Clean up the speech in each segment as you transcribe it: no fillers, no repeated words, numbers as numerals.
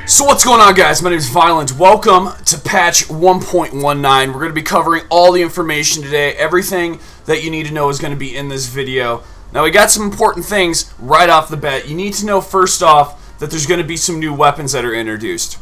So what's going on, guys? My name is Violent. Welcome to patch 1.19. We're going to be covering all the information today. Everything that you need to know is going to be in this video. Now, we got some important things right off the bat. You need to know, first off, that there's going to be some new weapons that are introduced.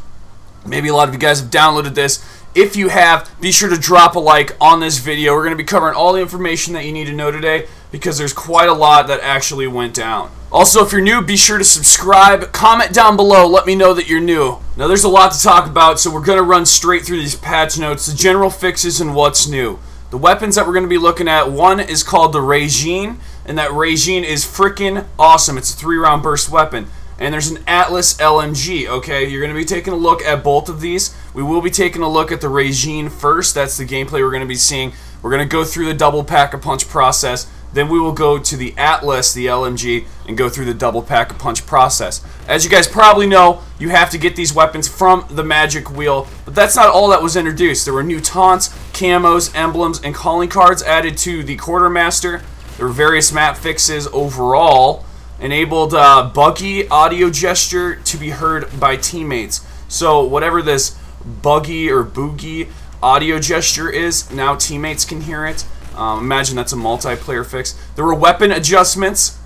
Maybe a lot of you guys have downloaded this. If you have, be sure to drop a like on this video. We're going to be covering all the information that you need to know today because there's quite a lot that actually went down. Also, if you're new, be sure to subscribe, comment down below, let me know that you're new. Now, there's a lot to talk about, so we're going to run straight through these patch notes, the general fixes, and what's new. The weapons that we're going to be looking at, one is called the RAIJIN, and that RAIJIN is freaking awesome. It's a 3-round burst weapon. And there's an Atlas LMG, okay? You're going to be taking a look at both of these. We will be taking a look at the RAIJIN first. That's the gameplay we're going to be seeing. We're going to go through the double pack-a-punch process. Then we will go to the Atlas, the LMG, and go through the double pack-a-punch process. As you guys probably know, you have to get these weapons from the magic wheel. But that's not all that was introduced. There were new taunts, camos, emblems, and calling cards added to the Quartermaster. There were various map fixes overall. Enabled buggy audio gesture to be heard by teammates. So whatever this buggy or boogie audio gesture is, now teammates can hear it. Imagine that's a multiplayer fix. There were weapon adjustments.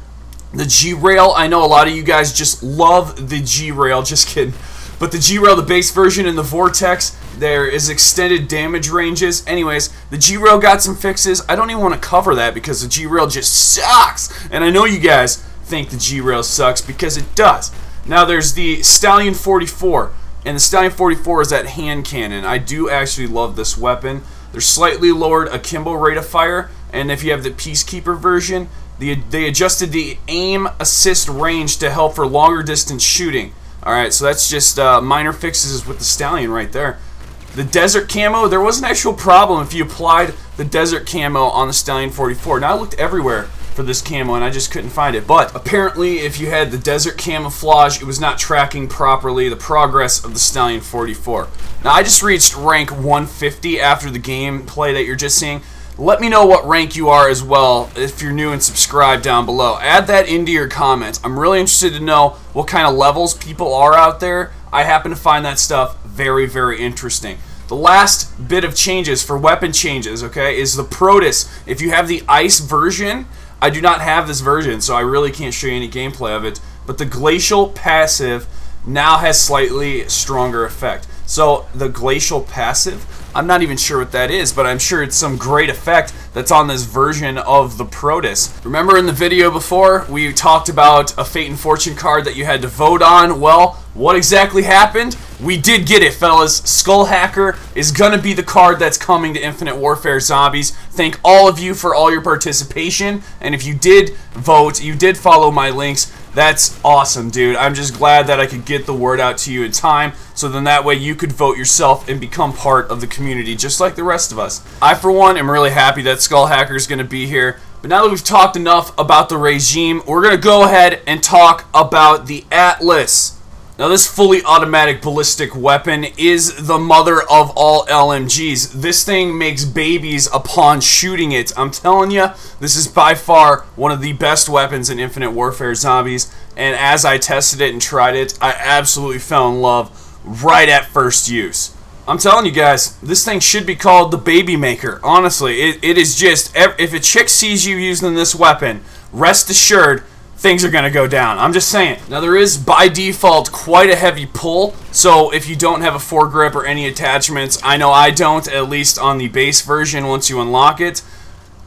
The G-Rail, I know a lot of you guys just love the G-Rail, just kidding. But the G-Rail, the base version, and the Vortex, there is extended damage ranges. Anyways, the G-Rail got some fixes. I don't even want to cover that because the G-Rail just sucks. And I know you guys think the G-Rail sucks because it does. Now there's the Stallion 44, and the Stallion 44 is that hand cannon. I do actually love this weapon. They're slightly lowered akimbo rate of fire, and if you have the Peacekeeper version, they adjusted the aim assist range to help for longer distance shooting. Alright, so that's just minor fixes with the Stallion right there. The desert camo, there was an actual problem if you applied the desert camo on the Stallion 44. Now I looked everywhere for this camo and I just couldn't find it. But apparently if you had the desert camouflage, it was not tracking properly the progress of the Stallion 44. Now I just reached rank 150 after the gameplay that you're just seeing. Let me know what rank you are as well if you're new and subscribe down below. Add that into your comments. I'm really interested to know what kind of levels people are out there. I happen to find that stuff very, very interesting. The last bit of changes for weapon changes, okay, is the Protus. If you have the Ice version, I do not have this version, so I really can't show you any gameplay of it. But the Glacial passive now has slightly stronger effect. So the Glacial passive, I'm not even sure what that is, but I'm sure it's some great effect that's on this version of the Protus. Remember in the video before, we talked about a Fate and Fortune card that you had to vote on? Well, what exactly happened? We did get it, fellas. Skull Hacker is going to be the card that's coming to Infinite Warfare Zombies. Thank all of you for all your participation, and if you did vote, you did follow my links, that's awesome, dude. I'm just glad that I could get the word out to you in time, so then that way you could vote yourself and become part of the community, just like the rest of us. I, for one, am really happy that Skull Hacker is going to be here. But now that we've talked enough about the RAIJIN, we're going to go ahead and talk about the Atlas. Now, this fully automatic ballistic weapon is the mother of all LMGs. This thing makes babies upon shooting it. I'm telling you, this is by far one of the best weapons in Infinite Warfare Zombies. And as I tested it and tried it, I absolutely fell in love right at first use. I'm telling you guys, this thing should be called the Baby Maker. Honestly, it is just, if a chick sees you using this weapon, rest assured, things are going to go down. I'm just saying. Now, there is, by default, quite a heavy pull. So, if you don't have a foregrip or any attachments, I know I don't, at least on the base version, once you unlock it,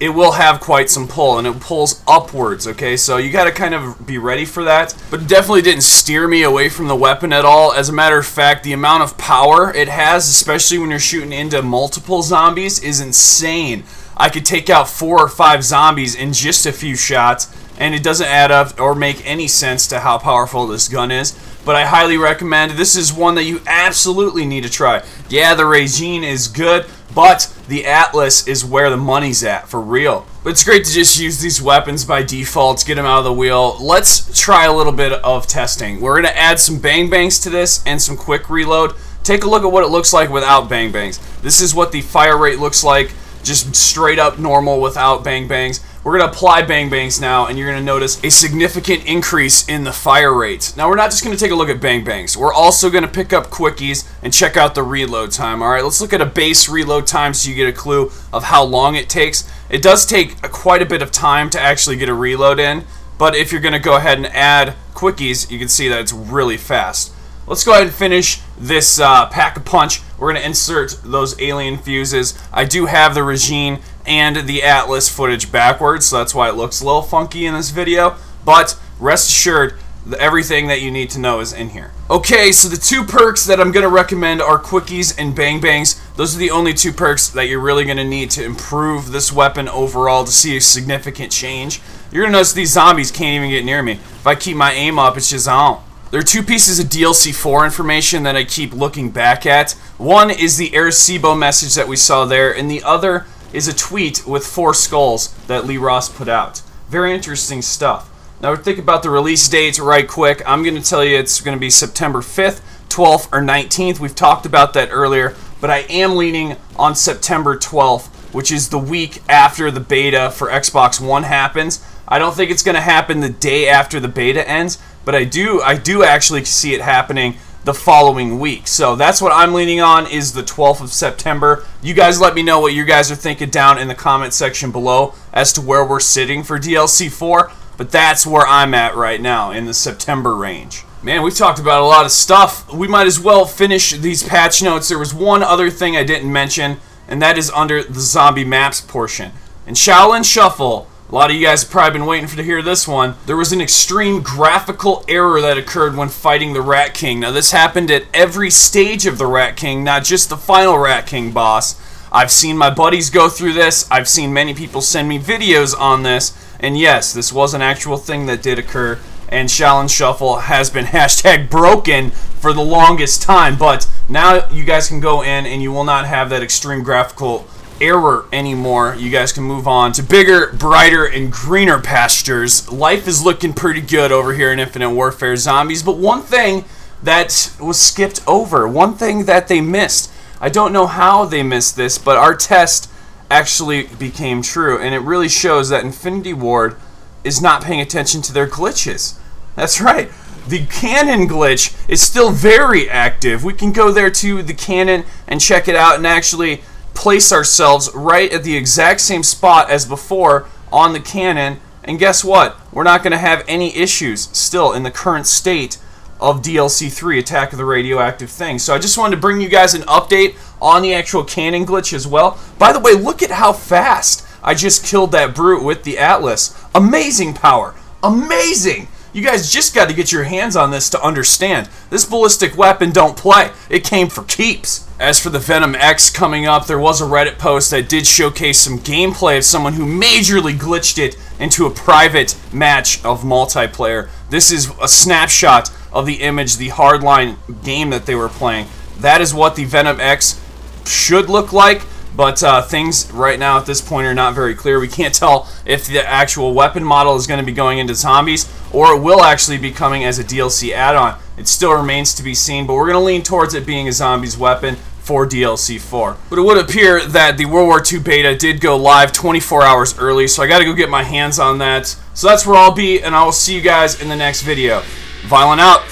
it will have quite some pull, and it pulls upwards, okay? So, you got to kind of be ready for that. But it definitely didn't steer me away from the weapon at all. As a matter of fact, the amount of power it has, especially when you're shooting into multiple zombies, is insane. I could take out 4 or 5 zombies in just a few shots, and it doesn't add up or make any sense to how powerful this gun is. But I highly recommend it. This is one that you absolutely need to try. Yeah, the RAIJIN is good, but the Atlas is where the money's at, for real. But it's great to just use these weapons by default, get them out of the wheel. Let's try a little bit of testing. We're going to add some bang bangs to this and some quick reload. Take a look at what it looks like without bang bangs. This is what the fire rate looks like, just straight up normal without bang bangs. we're going to apply Bang Bangs now, and you're going to notice a significant increase in the fire rate. Now, we're not just going to take a look at Bang Bangs. We're also going to pick up quickies and check out the reload time. All right, let's look at a base reload time so you get a clue of how long it takes. It does take quite a bit of time to actually get a reload in, but if you're going to go ahead and add quickies, you can see that it's really fast. Let's go ahead and finish this pack-a-punch. We're going to insert those alien fuses. I do have the RAIJIN and the Atlas footage backwards, so that's why it looks a little funky in this video. But rest assured, everything that you need to know is in here. Okay, so the two perks that I'm going to recommend are quickies and Bang Bangs. Those are the only two perks that you're really going to need to improve this weapon overall to see a significant change. You're going to notice these zombies can't even get near me. If I keep my aim up, it's just on. There are two pieces of DLC 4 information that I keep looking back at. One is the Zetsubou message that we saw there, and the other is a tweet with 4 skulls that Lee Ross put out. Very interesting stuff. Now think about the release dates right quick. I'm going to tell you it's going to be September 5th, 12th, or 19th. We've talked about that earlier, but I am leaning on September 12th, which is the week after the beta for Xbox One happens. I don't think it's going to happen the day after the beta ends, but I do actually see it happening the following week. So that's what I'm leaning on, is the 12th of September. You guys let me know what you guys are thinking down in the comment section below as to where we're sitting for DLC 4, but that's where I'm at right now, in the September range. Man, we've talked about a lot of stuff. We might as well finish these patch notes. There was one other thing I didn't mention, and that is under the zombie maps portion. In Shaolin Shuffle, a lot of you guys have probably been waiting to hear this one. There was an extreme graphical error that occurred when fighting the Rat King. Now, this happened at every stage of the Rat King, not just the final Rat King boss. I've seen my buddies go through this. I've seen many people send me videos on this. And yes, this was an actual thing that did occur. And Shaolin Shuffle has been hashtag broken for the longest time. But now you guys can go in and you will not have that extreme graphical error anymore. You guys can move on to bigger, brighter, and greener pastures. Life is looking pretty good over here in Infinite Warfare Zombies, but one thing that was skipped over, one thing that they missed, I don't know how they missed this, but our test actually became true, and it really shows that Infinity Ward is not paying attention to their glitches. That's right. The cannon glitch is still very active. We can go there to the cannon and check it out and actually place ourselves right at the exact same spot as before on the cannon, and guess what? We're not going to have any issues still in the current state of DLC 3, Attack of the Radioactive Thing. So I just wanted to bring you guys an update on the actual cannon glitch as well. By the way, look at how fast I just killed that brute with the Atlas. Amazing power. Amazing! You guys just got to get your hands on this to understand. This ballistic weapon don't play. It came for keeps. As for the Venom X coming up, there was a Reddit post that did showcase some gameplay of someone who majorly glitched it into a private match of multiplayer. This is a snapshot of the image, the hardline game that they were playing. That is what the Venom X should look like. But things right now at this point are not very clear. We can't tell if the actual weapon model is going to be going into zombies or it will actually be coming as a DLC add-on. It still remains to be seen, but we're going to lean towards it being a zombies weapon for DLC 4. But it would appear that the World War II beta did go live 24 hours early, so I got to go get my hands on that. So that's where I'll be, and I will see you guys in the next video. Violent out.